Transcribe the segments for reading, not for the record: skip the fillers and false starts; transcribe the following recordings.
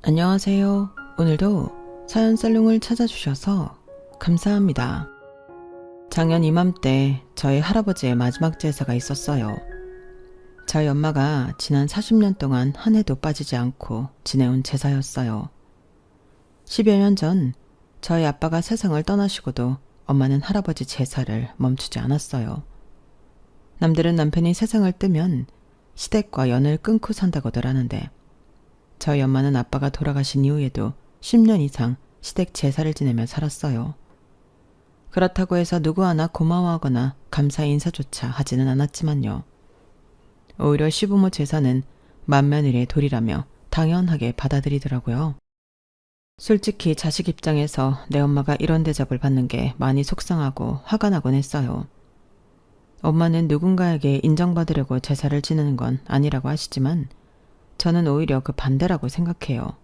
안녕하세요. 오늘도 사연 살롱을 찾아주셔서 감사합니다. 작년 이맘때 저희 할아버지의 마지막 제사가 있었어요. 저희 엄마가 지난 40년 동안 한 해도 빠지지 않고 지내온 제사였어요. 10여 년 전 저희 아빠가 세상을 떠나시고도 엄마는 할아버지 제사를 멈추지 않았어요. 남들은 남편이 세상을 뜨면 시댁과 연을 끊고 산다고들 하는데 저희 엄마는 아빠가 돌아가신 이후에도 10년 이상 시댁 제사를 지내며 살았어요. 그렇다고 해서 누구 하나 고마워하거나 감사 인사조차 하지는 않았지만요. 오히려 시부모 제사는 맏며느리의 도리라며 당연하게 받아들이더라고요. 솔직히 자식 입장에서 내 엄마가 이런 대접을 받는 게 많이 속상하고 화가 나곤 했어요. 엄마는 누군가에게 인정받으려고 제사를 지내는 건 아니라고 하시지만 저는 오히려 그 반대라고 생각해요.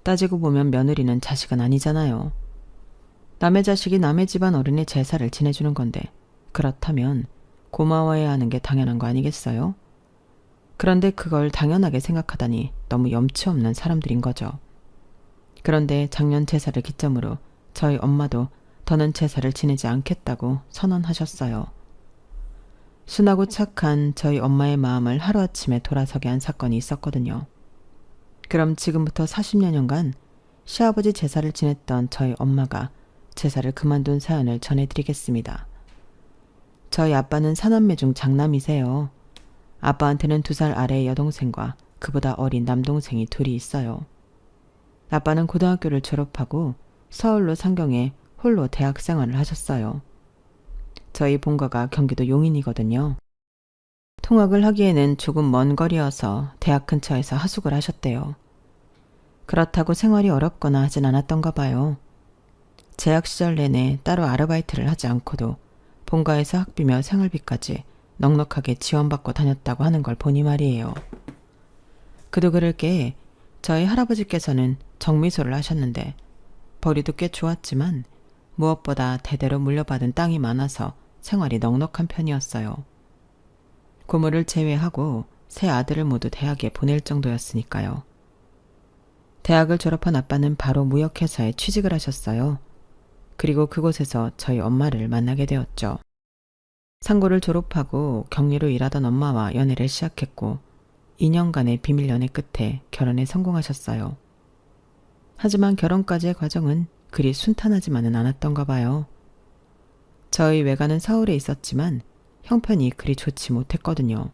따지고 보면 며느리는 자식은 아니잖아요. 남의 자식이 남의 집안 어른의 제사를 지내주는 건데 그렇다면 고마워해야 하는 게 당연한 거 아니겠어요? 그런데 그걸 당연하게 생각하다니 너무 염치 없는 사람들인 거죠. 그런데 작년 제사를 기점으로 저희 엄마도 더는 제사를 지내지 않겠다고 선언하셨어요. 순하고 착한 저희 엄마의 마음을 하루아침에 돌아서게 한 사건이 있었거든요. 그럼 지금부터 40여년간 시아버지 제사를 지냈던 저희 엄마가 제사를 그만둔 사연을 전해드리겠습니다. 저희 아빠는 사남매 중 장남이세요. 아빠한테는 2살 아래의 여동생과 그보다 어린 남동생이 둘이 있어요. 아빠는 고등학교를 졸업하고 서울로 상경해 홀로 대학 생활을 하셨어요. 저희 본가가 경기도 용인이거든요. 통학을 하기에는 조금 먼 거리여서 대학 근처에서 하숙을 하셨대요. 그렇다고 생활이 어렵거나 하진 않았던가 봐요. 재학 시절 내내 따로 아르바이트를 하지 않고도 본가에서 학비며 생활비까지 넉넉하게 지원받고 다녔다고 하는 걸 보니 말이에요. 그도 그럴 게 저희 할아버지께서는 정미소를 하셨는데 벌이도 꽤 좋았지만 무엇보다 대대로 물려받은 땅이 많아서 생활이 넉넉한 편이었어요. 고모를 제외하고 세 아들을 모두 대학에 보낼 정도였으니까요. 대학을 졸업한 아빠는 바로 무역회사에 취직을 하셨어요. 그리고 그곳에서 저희 엄마를 만나게 되었죠. 상고를 졸업하고 격리로 일하던 엄마와 연애를 시작했고 2년간의 비밀 연애 끝에 결혼에 성공하셨어요. 하지만 결혼까지의 과정은 그리 순탄하지만은 않았던가 봐요. 저희 외가는 서울에 있었지만 형편이 그리 좋지 못했거든요.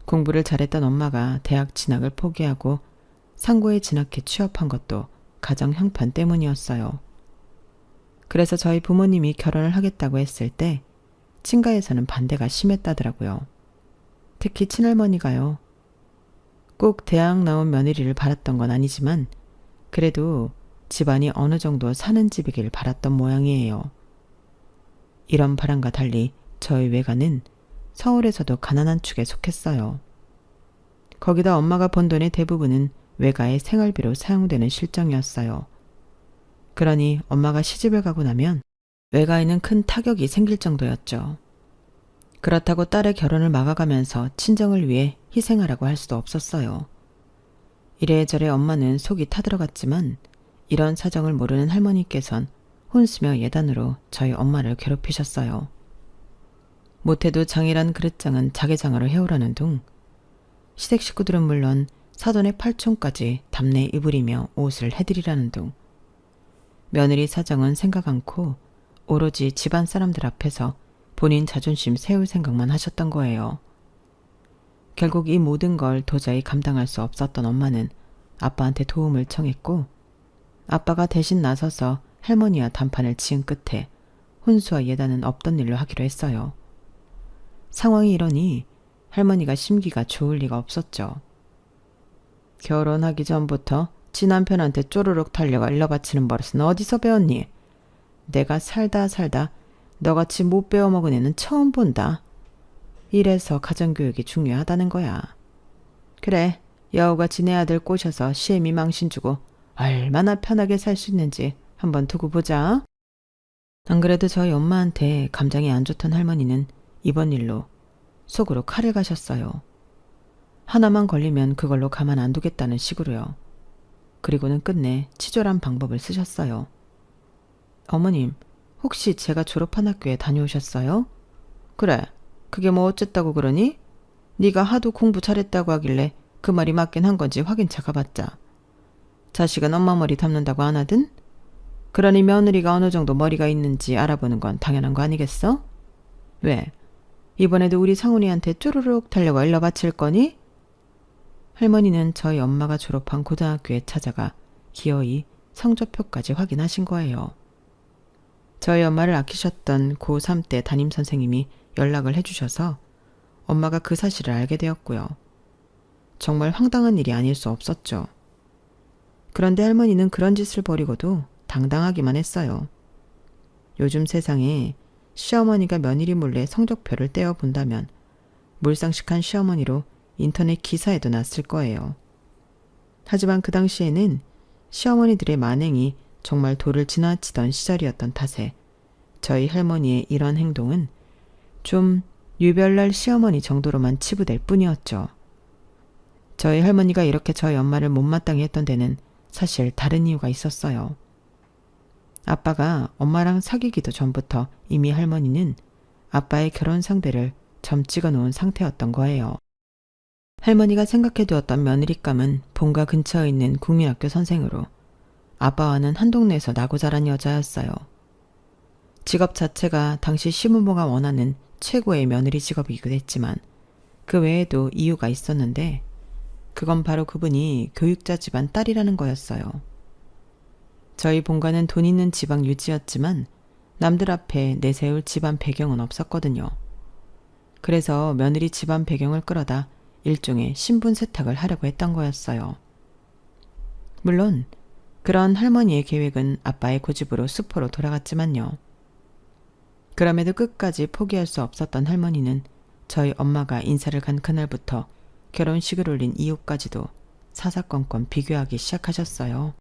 공부를 잘했던 엄마가 대학 진학을 포기하고 상고에 진학해 취업한 것도 가정 형편 때문이었어요. 그래서 저희 부모님이 결혼을 하겠다고 했을 때 친가에서는 반대가 심했다더라고요. 특히 친할머니가요. 꼭 대학 나온 며느리를 바랐던 건 아니지만 그래도 집안이 어느 정도 사는 집이길 바랐던 모양이에요. 이런 바람과 달리 저희 외가는 서울에서도 가난한 축에 속했어요. 거기다 엄마가 번 돈의 대부분은 외가의 생활비로 사용되는 실정이었어요. 그러니 엄마가 시집을 가고 나면 외가에는 큰 타격이 생길 정도였죠. 그렇다고 딸의 결혼을 막아가면서 친정을 위해 희생하라고 할 수도 없었어요. 이래저래 엄마는 속이 타들어갔지만 이런 사정을 모르는 할머니께선 혼수며 예단으로 저희 엄마를 괴롭히셨어요. 못해도 장이란 그릇장은 자개장으로 해오라는 둥 시댁 식구들은 물론 사돈의 팔촌까지 답례 이불이며 옷을 해드리라는 둥 며느리 사정은 생각 않고 오로지 집안 사람들 앞에서 본인 자존심 세울 생각만 하셨던 거예요. 결국 이 모든 걸 도저히 감당할 수 없었던 엄마는 아빠한테 도움을 청했고 아빠가 대신 나서서 할머니와 단판을 지은 끝에 혼수와 예단은 없던 일로 하기로 했어요. 상황이 이러니 할머니가 심기가 좋을 리가 없었죠. 결혼하기 전부터 지 남편한테 쪼르륵 달려가 일러 바치는 버릇은 어디서 배웠니? 내가 살다 너같이 못 배워먹은 애는 처음 본다. 이래서 가정교육이 중요하다는 거야. 그래, 여우같이 내 아들 꼬셔서 시애미 망신 주고 얼마나 편하게 살 수 있는지 한번 두고 보자. 안 그래도 저희 엄마한테 감정이 안 좋던 할머니는 이번 일로 속으로 칼을 가셨어요. 하나만 걸리면 그걸로 가만 안 두겠다는 식으로요. 그리고는 끝내 치졸한 방법을 쓰셨어요. 어머님, 혹시 제가 졸업한 학교에 다녀오셨어요? 그래, 그게 뭐 어쨌다고 그러니? 네가 하도 공부 잘했다고 하길래 그 말이 맞긴 한 건지 확인차 가봤자. 자식은 엄마 머리 닮는다고 안 하든? 그러니 며느리가 어느 정도 머리가 있는지 알아보는 건 당연한 거 아니겠어? 왜? 이번에도 우리 상훈이한테 쪼르륵 달려가 일러 바칠 거니? 할머니는 저희 엄마가 졸업한 고등학교에 찾아가 기어이 성적표까지 확인하신 거예요. 저희 엄마를 아끼셨던 고3 때 담임선생님이 연락을 해주셔서 엄마가 그 사실을 알게 되었고요. 정말 황당한 일이 아닐 수 없었죠. 그런데 할머니는 그런 짓을 벌이고도 당당하기만 했어요. 요즘 세상에 시어머니가 며느리 몰래 성적표를 떼어본다면 몰상식한 시어머니로 인터넷 기사에도 났을 거예요. 하지만 그 당시에는 시어머니들의 만행이 정말 도를 지나치던 시절이었던 탓에 저희 할머니의 이런 행동은 좀 유별날 시어머니 정도로만 치부될 뿐이었죠. 저희 할머니가 이렇게 저희 엄마를 못마땅해 했던 데는 사실 다른 이유가 있었어요. 아빠가 엄마랑 사귀기도 전부터 이미 할머니는 아빠의 결혼 상대를 점 찍어 놓은 상태였던 거예요. 할머니가 생각해두었던 며느리감은 본가 근처에 있는 국민학교 선생으로 아빠와는 한 동네에서 나고 자란 여자였어요. 직업 자체가 당시 시부모가 원하는 최고의 며느리 직업이기도 했지만 그 외에도 이유가 있었는데 그건 바로 그분이 교육자 집안 딸이라는 거였어요. 저희 본가는 돈 있는 지방 유지였지만 남들 앞에 내세울 집안 배경은 없었거든요. 그래서 며느리 집안 배경을 끌어다 일종의 신분 세탁을 하려고 했던 거였어요. 물론 그런 할머니의 계획은 아빠의 고집으로 수포로 돌아갔지만요. 그럼에도 끝까지 포기할 수 없었던 할머니는 저희 엄마가 인사를 간 그날부터 결혼식을 올린 이후까지도 사사건건 비교하기 시작하셨어요.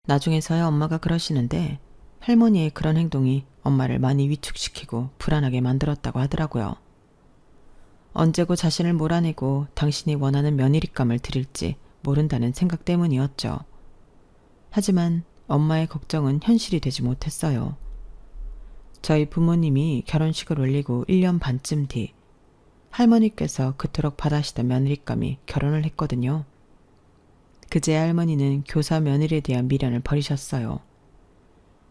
나중에서야 엄마가 그러시는데 할머니의 그런 행동이 엄마를 많이 위축시키고 불안하게 만들었다고 하더라고요. 언제고 자신을 몰아내고 당신이 원하는 며느리감을 드릴지 모른다는 생각 때문이었죠. 하지만 엄마의 걱정은 현실이 되지 못했어요. 저희 부모님이 결혼식을 올리고 1년 반쯤 뒤 할머니께서 그토록 바라시던 며느리감이 결혼을 했거든요. 그제 할머니는 교사 며느리에 대한 미련을 버리셨어요.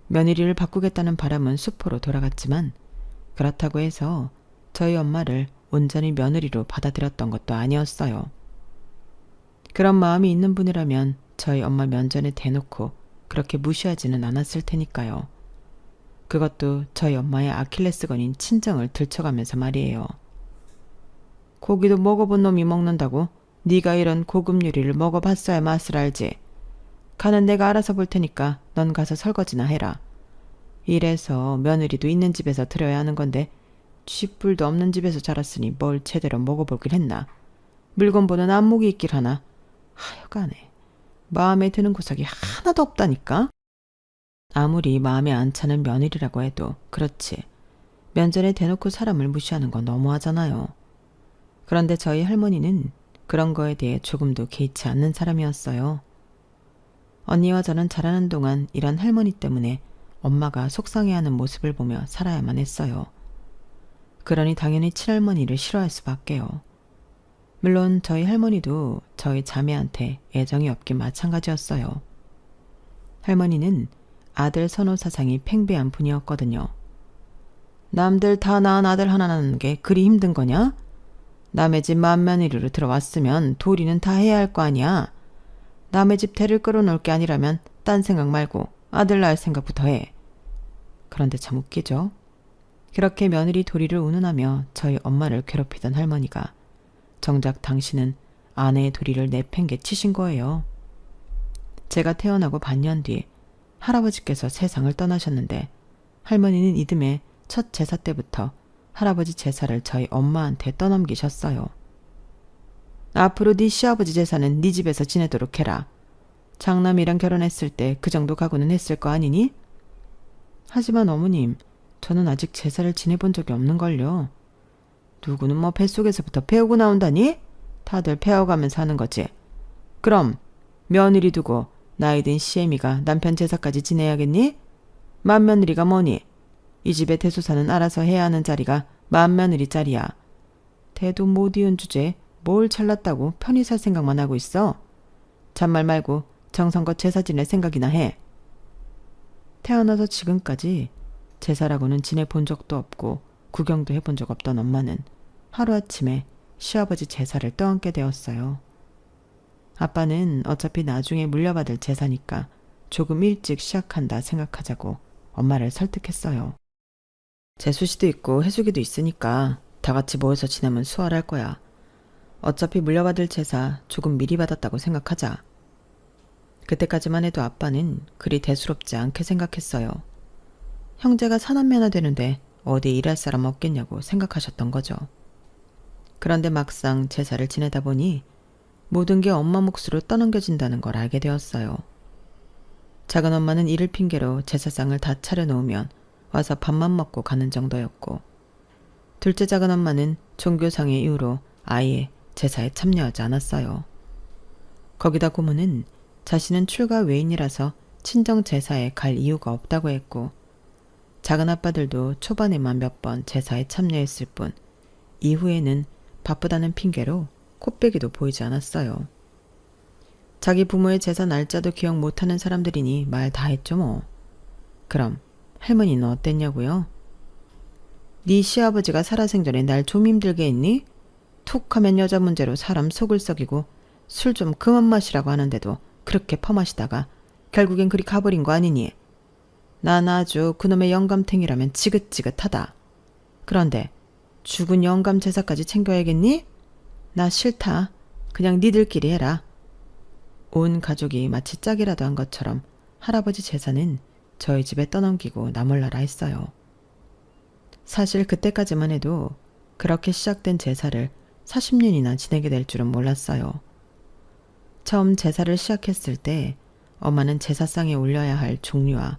며느리를 바꾸겠다는 바람은 수포로 돌아갔지만 그렇다고 해서 저희 엄마를 온전히 며느리로 받아들였던 것도 아니었어요. 그런 마음이 있는 분이라면 저희 엄마 면전에 대놓고 그렇게 무시하지는 않았을 테니까요. 그것도 저희 엄마의 아킬레스건인 친정을 들춰가면서 말이에요. 고기도 먹어본 놈이 먹는다고 네가 이런 고급 요리를 먹어봤어야 맛을 알지. 간은 내가 알아서 볼 테니까 넌 가서 설거지나 해라. 이래서 며느리도 있는 집에서 들여야 하는 건데 쥐뿔도 없는 집에서 자랐으니 뭘 제대로 먹어보길 했나. 물건 보는 안목이 있길 하나. 하여간에 마음에 드는 구석이 하나도 없다니까. 아무리 마음에 안 차는 며느리라고 해도 그렇지. 면전에 대놓고 사람을 무시하는 건 너무하잖아요. 그런데 저희 할머니는 그런 거에 대해 조금도 개의치 않는 사람이었어요. 언니와 저는 자라는 동안 이런 할머니 때문에 엄마가 속상해하는 모습을 보며 살아야만 했어요. 그러니 당연히 친할머니를 싫어할 수밖에요. 물론 저희 할머니도 저희 자매한테 애정이 없긴 마찬가지였어요. 할머니는 아들 선호 사상이 팽배한 분이었거든요. 남들 다 낳은 아들 하나 낳는 게 그리 힘든 거냐? 남의 집 맏며느리로 들어왔으면 도리는 다 해야 할 거 아니야. 남의 집 대를 끌어놓을 게 아니라면 딴 생각 말고 아들 낳을 생각부터 해. 그런데 참 웃기죠. 그렇게 며느리 도리를 운운하며 저희 엄마를 괴롭히던 할머니가 정작 당신은 아내의 도리를 내팽개치신 거예요. 제가 태어나고 반년 뒤 할아버지께서 세상을 떠나셨는데 할머니는 이듬해 첫 제사 때부터 할아버지 제사를 저희 엄마한테 떠넘기셨어요. 앞으로 네 시아버지 제사는 네 집에서 지내도록 해라. 장남이랑 결혼했을 때 그 정도 각오는 했을 거 아니니? 하지만 어머님, 저는 아직 제사를 지내본 적이 없는걸요. 누구는 뭐 뱃속에서부터 배우고 나온다니? 다들 배워가면서 하는 거지. 그럼 며느리 두고 나이 든 시애미가 남편 제사까지 지내야겠니? 맏며느리가 뭐니? 이 집의 대소사는 알아서 해야 하는 자리가 맏며느리 자리야. 대도 못 이은 주제에 뭘 잘났다고 편히 살 생각만 하고 있어? 잔말 말고 정성껏 제사 지낼 생각이나 해. 태어나서 지금까지 제사라고는 지내본 적도 없고 구경도 해본 적 없던 엄마는 하루아침에 시아버지 제사를 떠안게 되었어요. 아빠는 어차피 나중에 물려받을 제사니까 조금 일찍 시작한다 생각하자고 엄마를 설득했어요. 재수씨도 있고 해수기도 있으니까 다 같이 모여서 지내면 수월할 거야. 어차피 물려받을 제사 조금 미리 받았다고 생각하자. 그때까지만 해도 아빠는 그리 대수롭지 않게 생각했어요. 형제가 사남매나 되는데 어디 일할 사람 없겠냐고 생각하셨던 거죠. 그런데 막상 제사를 지내다 보니 모든 게 엄마 몫으로 떠넘겨진다는 걸 알게 되었어요. 작은 엄마는 일을 핑계로 제사상을 다 차려놓으면 와서 밥만 먹고 가는 정도였고, 둘째 작은 엄마는 종교상의 이유로 아예 제사에 참여하지 않았어요. 거기다 고모는 자신은 출가 외인이라서 친정 제사에 갈 이유가 없다고 했고, 작은 아빠들도 초반에만 몇 번 제사에 참여했을 뿐 이후에는 바쁘다는 핑계로 코빼기도 보이지 않았어요. 자기 부모의 제사 날짜도 기억 못하는 사람들이니 말 다 했죠 뭐. 그럼 할머니는 어땠냐고요? 네 시아버지가 살아생전에 날 좀 힘들게 했니? 툭 하면 여자 문제로 사람 속을 썩이고 술 좀 그만 마시라고 하는데도 그렇게 퍼마시다가 결국엔 그리 가버린 거 아니니? 난 아주 그놈의 영감탱이라면 지긋지긋하다. 그런데 죽은 영감 제사까지 챙겨야겠니? 나 싫다. 그냥 니들끼리 해라. 온 가족이 마치 짝이라도 한 것처럼 할아버지 제사는 저희 집에 떠넘기고 나몰라라 했어요. 사실 그때까지만 해도 그렇게 시작된 제사를 40년이나 지내게 될 줄은 몰랐어요. 처음 제사를 시작했을 때 엄마는 제사상에 올려야 할 종류와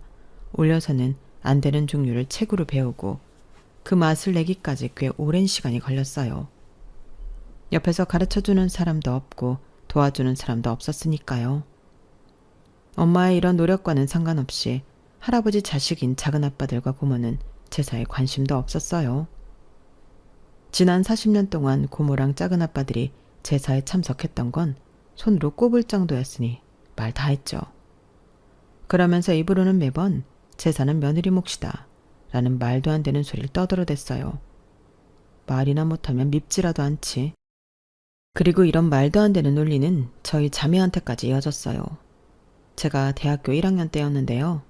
올려서는 안 되는 종류를 책으로 배우고 그 맛을 내기까지 꽤 오랜 시간이 걸렸어요. 옆에서 가르쳐주는 사람도 없고 도와주는 사람도 없었으니까요. 엄마의 이런 노력과는 상관없이 할아버지 자식인 작은아빠들과 고모는 제사에 관심도 없었어요. 지난 40년 동안 고모랑 작은아빠들이 제사에 참석했던 건 손으로 꼽을 정도였으니 말 다 했죠. 그러면서 입으로는 매번 제사는 며느리 몫이다 라는 말도 안 되는 소리를 떠들어댔어요. 말이나 못하면 밉지라도 않지. 그리고 이런 말도 안 되는 논리는 저희 자매한테까지 이어졌어요. 제가 대학교 1학년 때였는데요.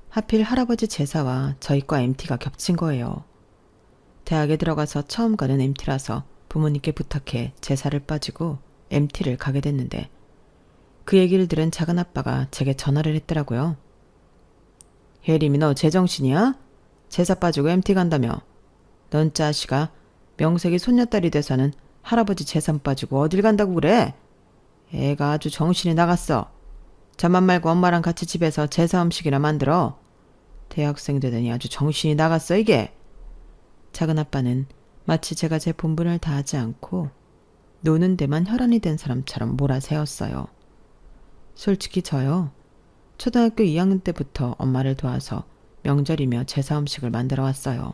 하필 할아버지 제사와 저희 과 MT가 겹친 거예요. 대학에 들어가서 처음 가는 MT라서 부모님께 부탁해 제사를 빠지고 MT를 가게 됐는데 그 얘기를 들은 작은아빠가 제게 전화를 했더라고요. 혜림이 너 제정신이야? 제사 빠지고 MT 간다며. 넌 자식아 명색이 손녀딸이 돼서는 할아버지 재산 빠지고 어딜 간다고 그래? 애가 아주 정신이 나갔어. 자만 말고 엄마랑 같이 집에서 제사 음식이나 만들어. 대학생 되더니 아주 정신이 나갔어 이게. 작은아빠는 마치 제가 제 본분을 다하지 않고 노는 데만 혈안이 된 사람처럼 몰아세웠어요. 솔직히 저요. 초등학교 2학년 때부터 엄마를 도와서 명절이며 제사 음식을 만들어 왔어요.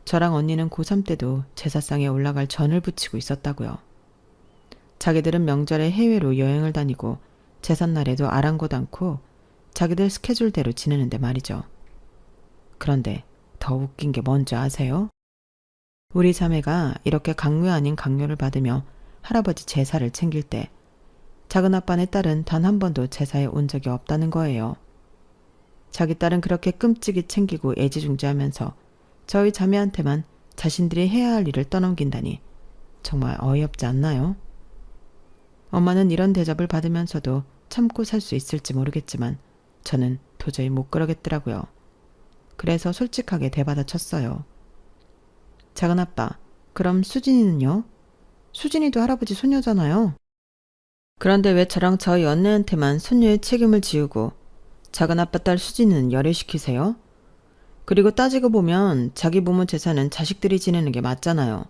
저랑 언니는 고3 때도 제사상에 올라갈 전을 부치고 있었다고요. 자기들은 명절에 해외로 여행을 다니고 제삿날에도 아랑곳 않고 자기들 스케줄대로 지내는데 말이죠. 그런데 더 웃긴 게 뭔지 아세요? 우리 자매가 이렇게 강요 아닌 강요를 받으며 할아버지 제사를 챙길 때 작은아빠네 딸은 단 한 번도 제사에 온 적이 없다는 거예요. 자기 딸은 그렇게 끔찍이 챙기고 애지중지하면서 저희 자매한테만 자신들이 해야 할 일을 떠넘긴다니 정말 어이없지 않나요? 엄마는 이런 대접을 받으면서도 참고 살 수 있을지 모르겠지만 저는 도저히 못 그러겠더라고요. 그래서 솔직하게 대받아쳤어요. 작은아빠, 그럼 수진이는요? 수진이도 할아버지 손녀잖아요. 그런데 왜 저랑 저희 언니한테만 손녀의 책임을 지우고 작은아빠 딸 수진이는 열애시키세요? 그리고 따지고 보면 자기 부모 제사는 자식들이 지내는 게 맞잖아요.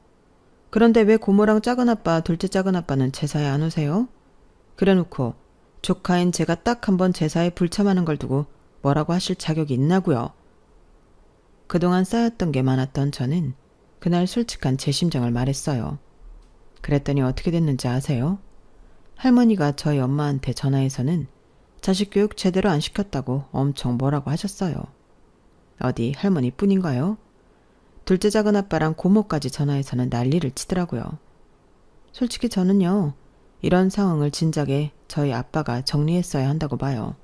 그런데 왜 고모랑 작은아빠, 둘째 작은아빠는 제사에 안 오세요? 그래놓고 조카인 제가 딱 한 번 제사에 불참하는 걸 두고 뭐라고 하실 자격이 있나고요. 그동안 쌓였던 게 많았던 저는 그날 솔직한 제 심정을 말했어요. 그랬더니 어떻게 됐는지 아세요? 할머니가 저희 엄마한테 전화해서는 자식 교육 제대로 안 시켰다고 엄청 뭐라고 하셨어요. 어디 할머니뿐인가요? 둘째 작은 아빠랑 고모까지 전화해서는 난리를 치더라고요. 솔직히 저는요, 이런 상황을 진작에 저희 아빠가 정리했어야 한다고 봐요.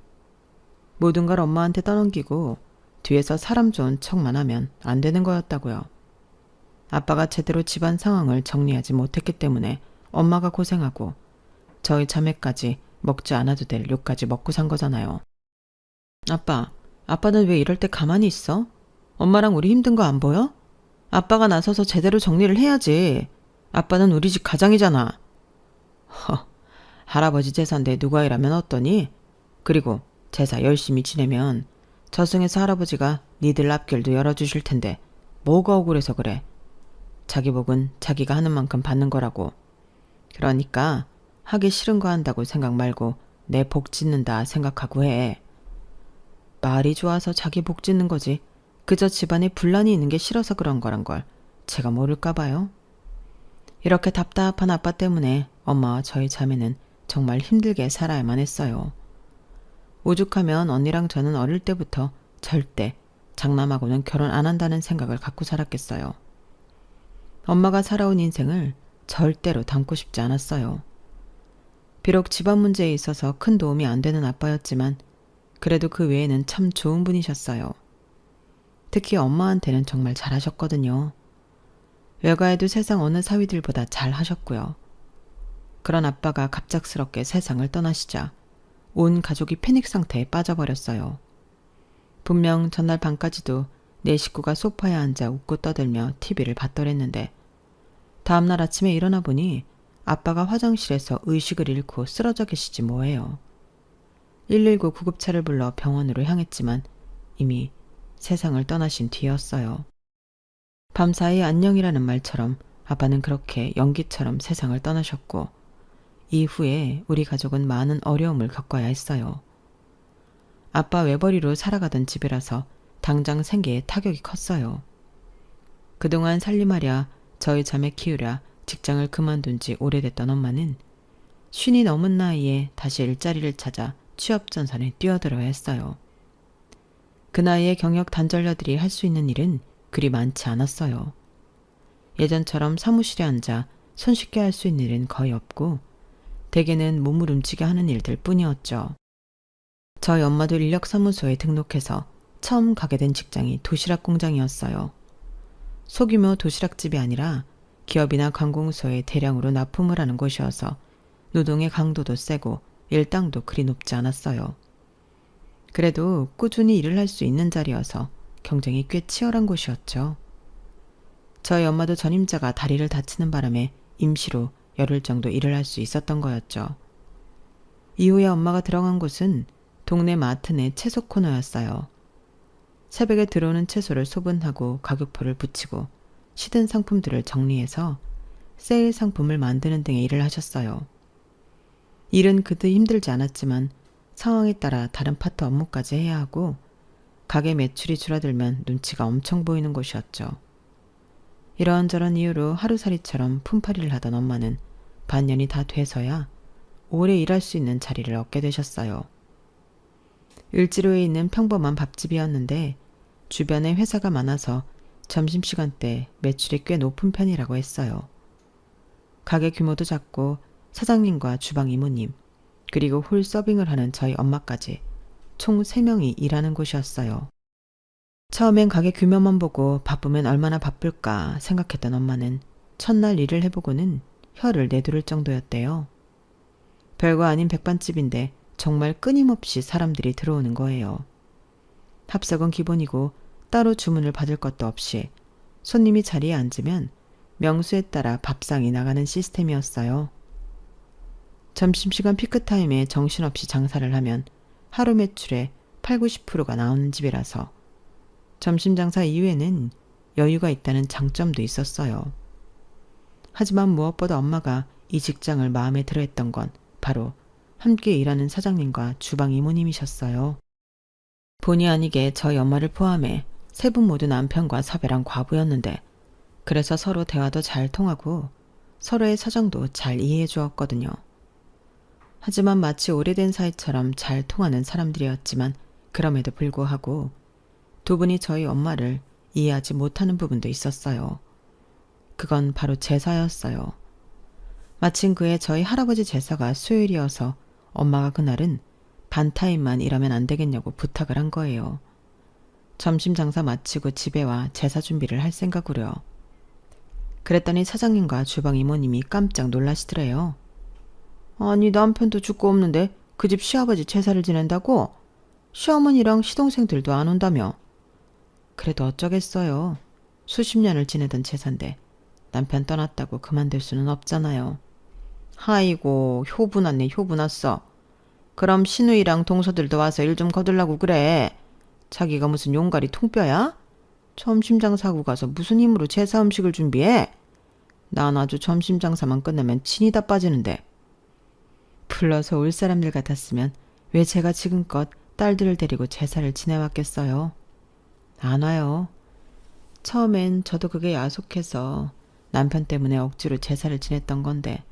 모든 걸 엄마한테 떠넘기고 뒤에서 사람 좋은 척만 하면 안 되는 거였다고요. 아빠가 제대로 집안 상황을 정리하지 못했기 때문에 엄마가 고생하고 저희 자매까지 먹지 않아도 될 욕까지 먹고 산 거잖아요. 아빠는 왜 이럴 때 가만히 있어? 엄마랑 우리 힘든 거 안 보여? 아빠가 나서서 제대로 정리를 해야지. 아빠는 우리 집 가장이잖아. 할아버지 제사인데 누가 일하면 어떠니? 그리고 제사 열심히 지내면 저승에서 할아버지가 니들 앞길도 열어주실 텐데 뭐가 억울해서 그래. 자기 복은 자기가 하는 만큼 받는 거라고. 그러니까 하기 싫은 거 한다고 생각 말고 내 복 짓는다 생각하고 해. 말이 좋아서 자기 복 짓는 거지. 그저 집안에 분란이 있는 게 싫어서 그런 거란 걸 제가 모를까 봐요. 이렇게 답답한 아빠 때문에 엄마와 저희 자매는 정말 힘들게 살아야만 했어요. 오죽하면 언니랑 저는 어릴 때부터 절대 장남하고는 결혼 안 한다는 생각을 갖고 살았겠어요. 엄마가 살아온 인생을 절대로 담고 싶지 않았어요. 비록 집안 문제에 있어서 큰 도움이 안 되는 아빠였지만 그래도 그 외에는 참 좋은 분이셨어요. 특히 엄마한테는 정말 잘하셨거든요. 외가에도 세상 어느 사위들보다 잘하셨고요. 그런 아빠가 갑작스럽게 세상을 떠나시자 온 가족이 패닉 상태에 빠져버렸어요. 분명 전날 밤까지도 네 식구가 소파에 앉아 웃고 떠들며 TV를 봤더랬는데 다음날 아침에 일어나 보니 아빠가 화장실에서 의식을 잃고 쓰러져 계시지 뭐예요. 119 구급차를 불러 병원으로 향했지만 이미 세상을 떠나신 뒤였어요. 밤사이 안녕이라는 말처럼 아빠는 그렇게 연기처럼 세상을 떠나셨고 이후에 우리 가족은 많은 어려움을 겪어야 했어요. 아빠 외벌이로 살아가던 집이라서 당장 생계에 타격이 컸어요. 그동안 살림하랴 저희 자매 키우랴 직장을 그만둔 지 오래됐던 엄마는 50이 넘은 나이에 다시 일자리를 찾아 취업 전선에 뛰어들어야 했어요. 그 나이에 경력 단절녀들이 할 수 있는 일은 그리 많지 않았어요. 예전처럼 사무실에 앉아 손쉽게 할 수 있는 일은 거의 없고 대개는 몸을 움직여 하는 일들 뿐이었죠. 저희 엄마도 인력사무소에 등록해서 처음 가게 된 직장이 도시락 공장이었어요. 소규모 도시락집이 아니라 기업이나 관공서에 대량으로 납품을 하는 곳이어서 노동의 강도도 세고 일당도 그리 높지 않았어요. 그래도 꾸준히 일을 할 수 있는 자리여서 경쟁이 꽤 치열한 곳이었죠. 저희 엄마도 전임자가 다리를 다치는 바람에 임시로 열흘 정도 일을 할 수 있었던 거였죠. 이후에 엄마가 들어간 곳은 동네 마트 내 채소 코너였어요. 새벽에 들어오는 채소를 소분하고 가격표를 붙이고 시든 상품들을 정리해서 세일 상품을 만드는 등의 일을 하셨어요. 일은 그득 힘들지 않았지만 상황에 따라 다른 파트 업무까지 해야 하고 가게 매출이 줄어들면 눈치가 엄청 보이는 곳이었죠. 이런저런 이유로 하루살이처럼 품팔이를 하던 엄마는 반년이 다 돼서야 오래 일할 수 있는 자리를 얻게 되셨어요. 을지로에 있는 평범한 밥집이었는데 주변에 회사가 많아서 점심시간 때 매출이 꽤 높은 편이라고 했어요. 가게 규모도 작고 사장님과 주방 이모님 그리고 홀 서빙을 하는 저희 엄마까지 총 3명이 일하는 곳이었어요. 처음엔 가게 규모만 보고 바쁘면 얼마나 바쁠까 생각했던 엄마는 첫날 일을 해보고는 혀를 내두를 정도였대요. 별거 아닌 백반집인데 정말 끊임없이 사람들이 들어오는 거예요. 합석은 기본이고 따로 주문을 받을 것도 없이 손님이 자리에 앉으면 명수에 따라 밥상이 나가는 시스템이었어요. 점심시간 피크타임에 정신없이 장사를 하면 하루 매출의 80~90%가 나오는 집이라서 점심 장사 이후에는 여유가 있다는 장점도 있었어요. 하지만 무엇보다 엄마가 이 직장을 마음에 들어했던 건 바로 함께 일하는 사장님과 주방 이모님이셨어요. 본의 아니게 저희 엄마를 포함해 세 분 모두 남편과 사별한 과부였는데 그래서 서로 대화도 잘 통하고 서로의 사정도 잘 이해해 주었거든요. 하지만 마치 오래된 사이처럼 잘 통하는 사람들이었지만 그럼에도 불구하고 두 분이 저희 엄마를 이해하지 못하는 부분도 있었어요. 그건 바로 제사였어요. 마침 그해 저희 할아버지 제사가 수요일이어서 엄마가 그날은 반타임만 일하면 안 되겠냐고 부탁을 한 거예요. 점심 장사 마치고 집에 와 제사 준비를 할 생각으로요. 그랬더니 사장님과 주방 이모님이 깜짝 놀라시더래요. 아니 남편도 죽고 없는데 그 집 시아버지 제사를 지낸다고? 시어머니랑 시동생들도 안 온다며. 그래도 어쩌겠어요. 수십 년을 지내던 제사인데 남편 떠났다고 그만둘 수는 없잖아요. 아이고 효부났네 효부났어. 그럼 시누이랑 동서들도 와서 일 좀 거들라고 그래. 자기가 무슨 용가리 통뼈야? 점심장사하고 가서 무슨 힘으로 제사 음식을 준비해? 난 아주 점심장사만 끝내면 진이 다 빠지는데. 불러서 올 사람들 같았으면 왜 제가 지금껏 딸들을 데리고 제사를 지내왔겠어요? 안 와요. 처음엔 저도 그게 야속해서 남편 때문에 억지로 제사를 지냈던 건데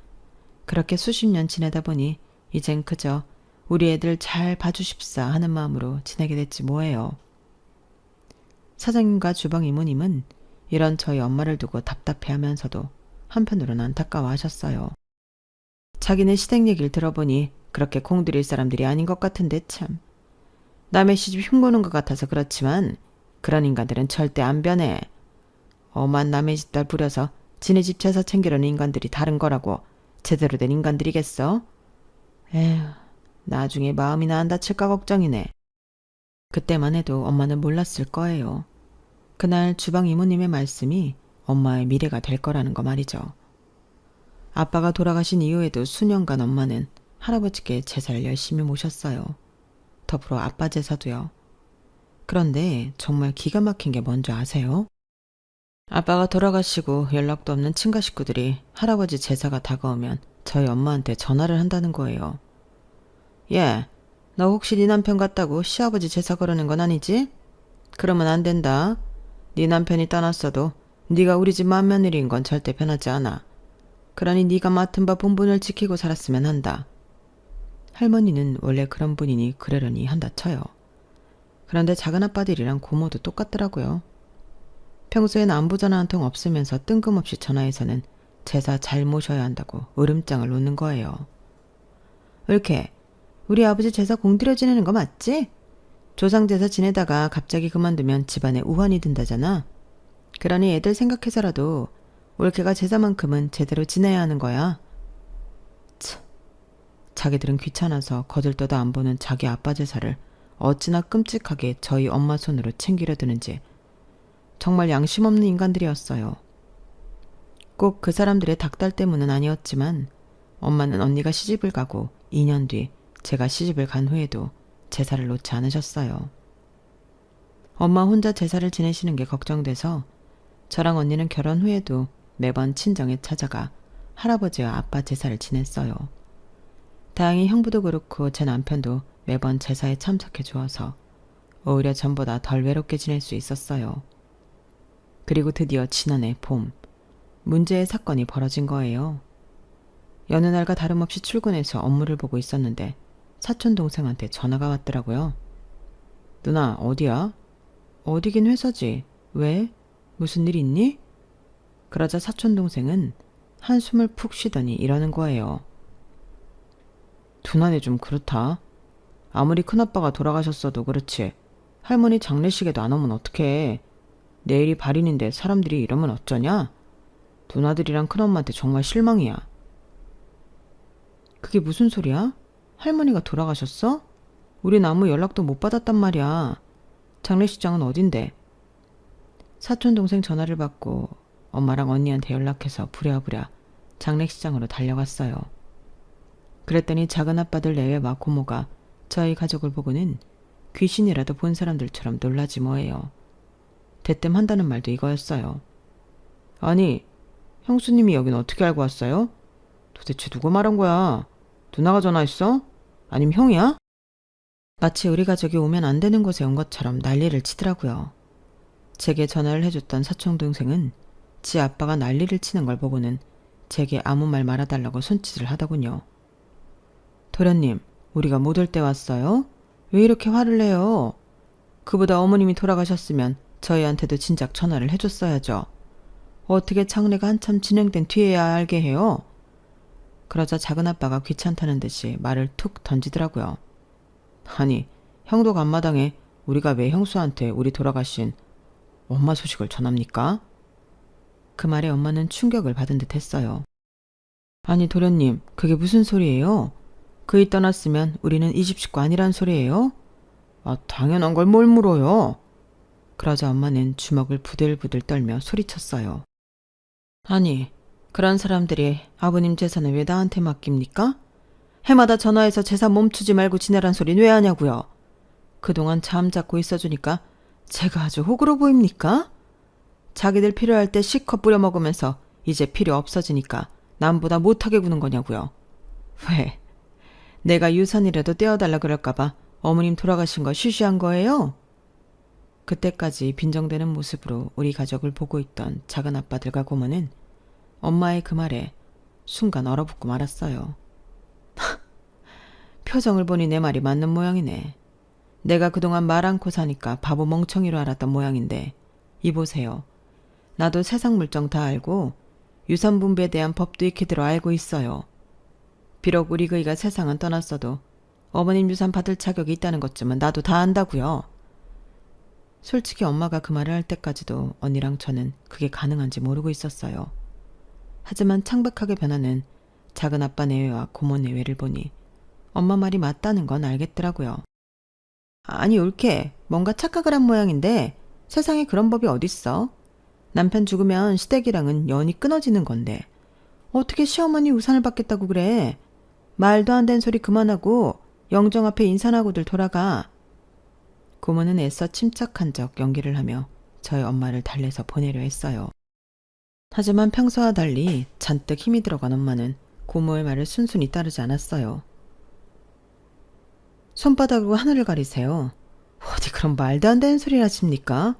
그렇게 수십 년 지내다 보니 이젠 그저 우리 애들 잘 봐주십사 하는 마음으로 지내게 됐지 뭐예요. 사장님과 주방 이모님은 이런 저희 엄마를 두고 답답해하면서도 한편으로는 안타까워하셨어요. 자기네 시댁 얘기를 들어보니 그렇게 공들일 사람들이 아닌 것 같은데 참. 남의 시집 흉보는 것 같아서 그렇지만 그런 인간들은 절대 안 변해. 엄한 남의 집 딸 부려서 지네 집 제사 챙기려는 인간들이 다른 거라고 제대로 된 인간들이겠어? 에휴, 나중에 마음이나 안 다칠까 걱정이네. 그때만 해도 엄마는 몰랐을 거예요. 그날 주방 이모님의 말씀이 엄마의 미래가 될 거라는 거 말이죠. 아빠가 돌아가신 이후에도 수년간 엄마는 할아버지께 제사를 열심히 모셨어요. 더불어 아빠 제사도요. 그런데 정말 기가 막힌 게 뭔지 아세요? 아빠가 돌아가시고 연락도 없는 친가 식구들이 할아버지 제사가 다가오면 저희 엄마한테 전화를 한다는 거예요. 예, 너 혹시 네 남편 같다고 시아버지 제사 걸어낸 건 아니지? 그러면 안 된다. 네 남편이 떠났어도 네가 우리 집 맏며느리인 건 절대 변하지 않아. 그러니 네가 맡은 바 본분을 지키고 살았으면 한다. 할머니는 원래 그런 분이니 그러려니 한다 쳐요. 그런데 작은아빠들이랑 고모도 똑같더라고요. 평소엔 안부 전화 한 통 없으면서 뜬금없이 전화해서는 제사 잘 모셔야 한다고 으름장을 놓는 거예요. 이렇게 우리 아버지 제사 공들여 지내는 거 맞지? 조상 제사 지내다가 갑자기 그만두면 집안에 우환이 든다잖아. 그러니 애들 생각해서라도 올케가 제사만큼은 제대로 지내야 하는 거야. 참, 자기들은 귀찮아서 거들떠도 안 보는 자기 아빠 제사를 어찌나 끔찍하게 저희 엄마 손으로 챙기려 드는지 정말 양심 없는 인간들이었어요. 꼭 그 사람들의 닥달 때문은 아니었지만 엄마는 언니가 시집을 가고 2년 뒤 제가 시집을 간 후에도 제사를 놓지 않으셨어요. 엄마 혼자 제사를 지내시는 게 걱정돼서 저랑 언니는 결혼 후에도 매번 친정에 찾아가 할아버지와 아빠 제사를 지냈어요. 다행히 형부도 그렇고 제 남편도 매번 제사에 참석해 주어서 오히려 전보다 덜 외롭게 지낼 수 있었어요. 그리고 드디어 지난해 봄, 문제의 사건이 벌어진 거예요. 여느 날과 다름없이 출근해서 업무를 보고 있었는데 사촌 동생한테 전화가 왔더라고요. 누나 어디야? 어디긴 회사지. 왜? 무슨 일 있니? 그러자 사촌 동생은 한숨을 푹 쉬더니 이러는 거예요. 두나네 좀 그렇다. 아무리 큰아빠가 돌아가셨어도 그렇지 할머니 장례식에도 안 오면 어떡해. 내일이 발인인데 사람들이 이러면 어쩌냐? 누나들이랑 큰엄마한테 정말 실망이야. 그게 무슨 소리야? 할머니가 돌아가셨어? 우린 아무 연락도 못 받았단 말이야. 장례식장은 어딘데? 사촌 동생 전화를 받고 엄마랑 언니한테 연락해서 부랴부랴 장례식장으로 달려갔어요. 그랬더니 작은아빠들 내외와 고모가 저희 가족을 보고는 귀신이라도 본 사람들처럼 놀라지 뭐예요. 대뜸 한다는 말도 이거였어요. 아니, 형수님이 여긴 어떻게 알고 왔어요? 도대체 누가 말한 거야? 누나가 전화했어? 아님 형이야? 마치 우리 가족이 오면 안 되는 곳에 온 것처럼 난리를 치더라고요. 제게 전화를 해줬던 사촌동생은 지 아빠가 난리를 치는 걸 보고는 제게 아무 말 말아달라고 손짓을 하더군요. 도련님, 우리가 못 올 때 왔어요? 왜 이렇게 화를 내요? 그보다 어머님이 돌아가셨으면 저희한테도 진작 전화를 해줬어야죠. 어떻게 장례가 한참 진행된 뒤에야 알게 해요? 그러자 작은아빠가 귀찮다는 듯이 말을 툭 던지더라고요. 아니, 형도 간마당에 우리가 왜 형수한테 우리 돌아가신 엄마 소식을 전합니까? 그 말에 엄마는 충격을 받은 듯 했어요. 아니 도련님, 그게 무슨 소리예요? 그이 떠났으면 우리는 이 집 식구 아니란 소리예요? 아, 당연한 걸 뭘 물어요? 그러자 엄마는 주먹을 부들부들 떨며 소리쳤어요. 아니, 그런 사람들이 아버님 재산을 왜 나한테 맡깁니까? 해마다 전화해서 재산 멈추지 말고 지내란 소린 왜 하냐고요? 그동안 잠잡고 있어주니까 제가 아주 호구로 보입니까? 자기들 필요할 때 실컷 뿌려먹으면서 이제 필요 없어지니까 남보다 못하게 구는 거냐고요. 왜? 내가 유산이라도 떼어달라 그럴까봐 어머님 돌아가신 거 쉬쉬한 거예요? 그때까지 빈정대는 모습으로 우리 가족을 보고 있던 작은 아빠들과 고모는 엄마의 그 말에 순간 얼어붙고 말았어요. 표정을 보니 내 말이 맞는 모양이네. 내가 그동안 말 않고 사니까 바보 멍청이로 알았던 모양인데 이보세요. 나도 세상 물정 다 알고 유산 분배에 대한 법도 익히 들어 알고 있어요. 비록 우리 그이가 세상은 떠났어도 어머님 유산 받을 자격이 있다는 것쯤은 나도 다 안다고요. 솔직히 엄마가 그 말을 할 때까지도 언니랑 저는 그게 가능한지 모르고 있었어요. 하지만 창백하게 변하는 작은 아빠 내외와 고모 내외를 보니 엄마 말이 맞다는 건 알겠더라고요. 아니 옳게 뭔가 착각을 한 모양인데 세상에 그런 법이 어딨어? 남편 죽으면 시댁이랑은 연이 끊어지는 건데 어떻게 시어머니 우산을 받겠다고 그래? 말도 안 되는 소리 그만하고 영정 앞에 인사하고들 돌아가. 고모는 애써 침착한 척 연기를 하며 저희 엄마를 달래서 보내려 했어요. 하지만 평소와 달리 잔뜩 힘이 들어간 엄마는 고모의 말을 순순히 따르지 않았어요. 손바닥으로 하늘을 가리세요. 어디 그런 말도 안 되는 소리를 하십니까?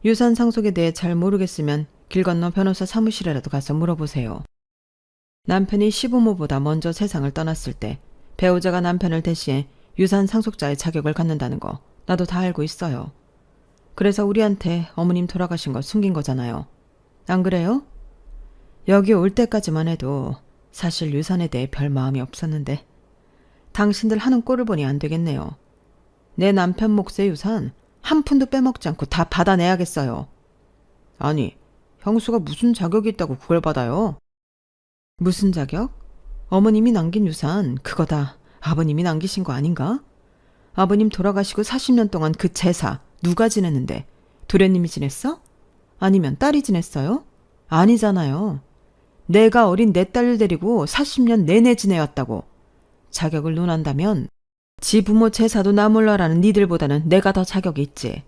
유산 상속에 대해 잘 모르겠으면 길 건너 변호사 사무실에라도 가서 물어보세요. 남편이 시부모보다 먼저 세상을 떠났을 때 배우자가 남편을 대신해 유산 상속자의 자격을 갖는다는 거 나도 다 알고 있어요. 그래서 우리한테 어머님 돌아가신 거 숨긴 거잖아요. 안 그래요? 여기 올 때까지만 해도 사실 유산에 대해 별 마음이 없었는데 당신들 하는 꼴을 보니 안 되겠네요. 내 남편 몫의 유산 한 푼도 빼먹지 않고 다 받아내야겠어요. 아니, 형수가 무슨 자격이 있다고 그걸 받아요? 무슨 자격? 어머님이 남긴 유산 그거 다 아버님이 남기신 거 아닌가? 아버님 돌아가시고 40년 동안 그 제사 누가 지냈는데 도련님이 지냈어? 아니면 딸이 지냈어요? 아니잖아요. 내가 어린 내 딸을 데리고 40년 내내 지내왔다고. 자격을 논한다면 지 부모 제사도 나 몰라라는 니들보다는 내가 더 자격이 있지.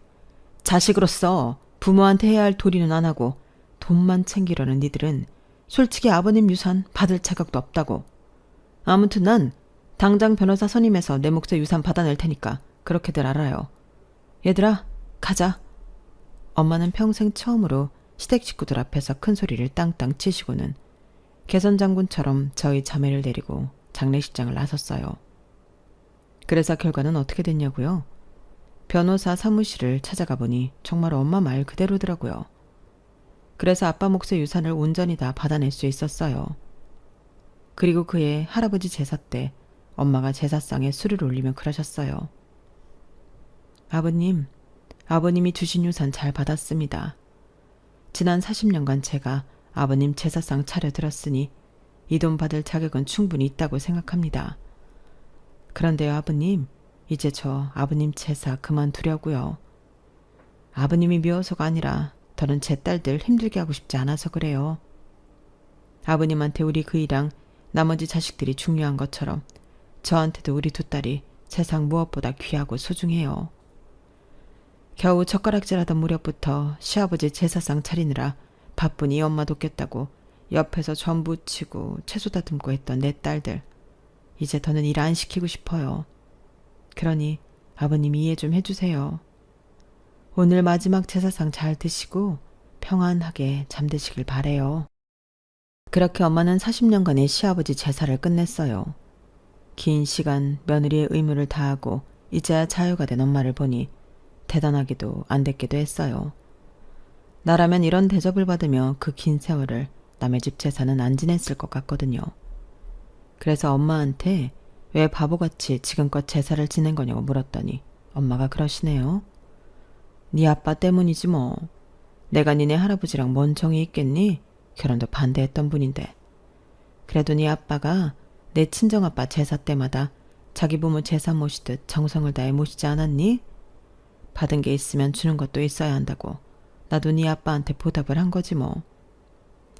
자식으로서 부모한테 해야 할 도리는 안 하고 돈만 챙기려는 니들은 솔직히 아버님 유산 받을 자격도 없다고. 아무튼 난 당장 변호사 선임해서 내 몫의 유산 받아낼 테니까 그렇게들 알아요. 얘들아, 가자. 엄마는 평생 처음으로 시댁 식구들 앞에서 큰 소리를 땅땅 치시고는 개선장군처럼 저희 자매를 데리고 장례식장을 나섰어요. 그래서 결과는 어떻게 됐냐고요? 변호사 사무실을 찾아가 보니 정말 엄마 말 그대로더라고요. 그래서 아빠 몫의 유산을 온전히 다 받아낼 수 있었어요. 그리고 그의 할아버지 제사 때 엄마가 제사상에 술을 올리며 그러셨어요. 아버님, 아버님이 주신 유산 잘 받았습니다. 지난 40년간 제가 아버님 제사상 차려드렸으니 이 돈 받을 자격은 충분히 있다고 생각합니다. 그런데요 아버님, 이제 저 아버님 제사 그만두려고요. 아버님이 미워서가 아니라 더는 제 딸들 힘들게 하고 싶지 않아서 그래요. 아버님한테 우리 그이랑 나머지 자식들이 중요한 것처럼 저한테도 우리 두 딸이 세상 무엇보다 귀하고 소중해요. 겨우 젓가락질하던 무렵부터 시아버지 제사상 차리느라 바쁘니 엄마 돕겠다고 옆에서 전 부치고 채소 다듬고 했던 내 딸들. 이제 더는 일 안 시키고 싶어요. 그러니 아버님이 이해 좀 해주세요. 오늘 마지막 제사상 잘 드시고 평안하게 잠드시길 바래요. 그렇게 엄마는 40년간의 시아버지 제사를 끝냈어요. 긴 시간 며느리의 의무를 다하고 이제야 자유가 된 엄마를 보니 대단하기도 안됐기도 했어요. 나라면 이런 대접을 받으며 그 긴 세월을 남의 집 제사는 안 지냈을 것 같거든요. 그래서 엄마한테 왜 바보같이 지금껏 제사를 지낸 거냐고 물었더니 엄마가 그러시네요. 네 아빠 때문이지 뭐. 내가 니네 할아버지랑 뭔 정이 있겠니? 결혼도 반대했던 분인데. 그래도 네 아빠가 내 친정아빠 제사 때마다 자기 부모 제사 모시듯 정성을 다해 모시지 않았니? 받은 게 있으면 주는 것도 있어야 한다고 나도 네 아빠한테 보답을 한 거지 뭐.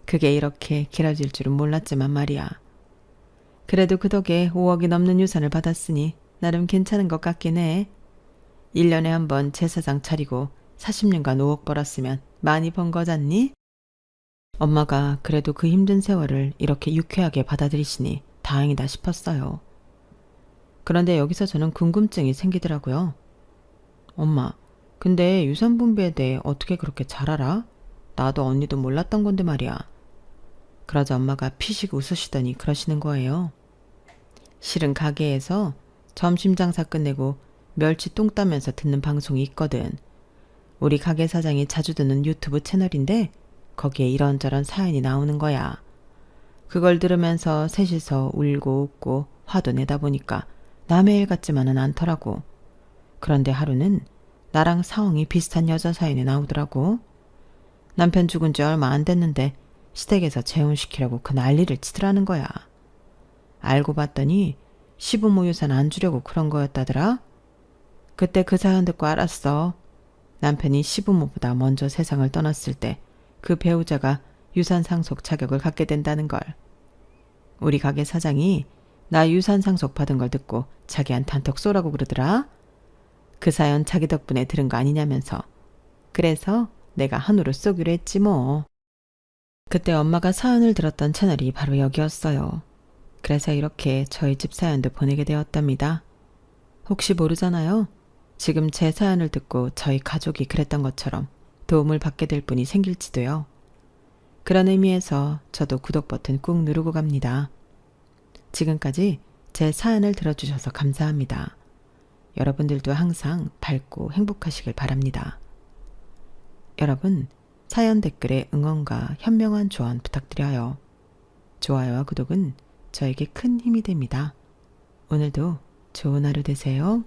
그게 이렇게 길어질 줄은 몰랐지만 말이야. 그래도 그 덕에 5억이 넘는 유산을 받았으니 나름 괜찮은 것 같긴 해. 1년에 한 번 제사상 차리고 40년간 5억 벌었으면 많이 번 거잖니? 엄마가 그래도 그 힘든 세월을 이렇게 유쾌하게 받아들이시니 다행이다 싶었어요. 그런데 여기서 저는 궁금증이 생기더라고요. 엄마, 근데 유산분배에 대해 어떻게 그렇게 잘 알아? 나도 언니도 몰랐던 건데 말이야. 그러자 엄마가 피식 웃으시더니 그러시는 거예요. 실은 가게에서 점심 장사 끝내고 멸치 똥 따면서 듣는 방송이 있거든. 우리 가게 사장이 자주 듣는 유튜브 채널인데 거기에 이런저런 사연이 나오는 거야. 그걸 들으면서 셋이서 울고 웃고 화도 내다 보니까 남의 일 같지만은 않더라고. 그런데 하루는 나랑 상황이 비슷한 여자 사연이 나오더라고. 남편 죽은 지 얼마 안 됐는데 시댁에서 재혼시키려고 그 난리를 치더라는 거야. 알고 봤더니 시부모 유산 안 주려고 그런 거였다더라. 그때 그 사연 듣고 알았어. 남편이 시부모보다 먼저 세상을 떠났을 때 그 배우자가 유산 상속 자격을 갖게 된다는 걸. 우리 가게 사장이 나 유산 상속 받은 걸 듣고 자기한테 한턱 쏘라고 그러더라. 그 사연 자기 덕분에 들은 거 아니냐면서. 그래서 내가 한우로 쏘기로 했지 뭐. 그때 엄마가 사연을 들었던 채널이 바로 여기였어요. 그래서 이렇게 저희 집 사연도 보내게 되었답니다. 혹시 모르잖아요. 지금 제 사연을 듣고 저희 가족이 그랬던 것처럼 도움을 받게 될 분이 생길지도요. 그런 의미에서 저도 구독 버튼 꾹 누르고 갑니다. 지금까지 제 사연을 들어주셔서 감사합니다. 여러분들도 항상 밝고 행복하시길 바랍니다. 여러분, 사연 댓글에 응원과 현명한 조언 부탁드려요. 좋아요와 구독은 저에게 큰 힘이 됩니다. 오늘도 좋은 하루 되세요.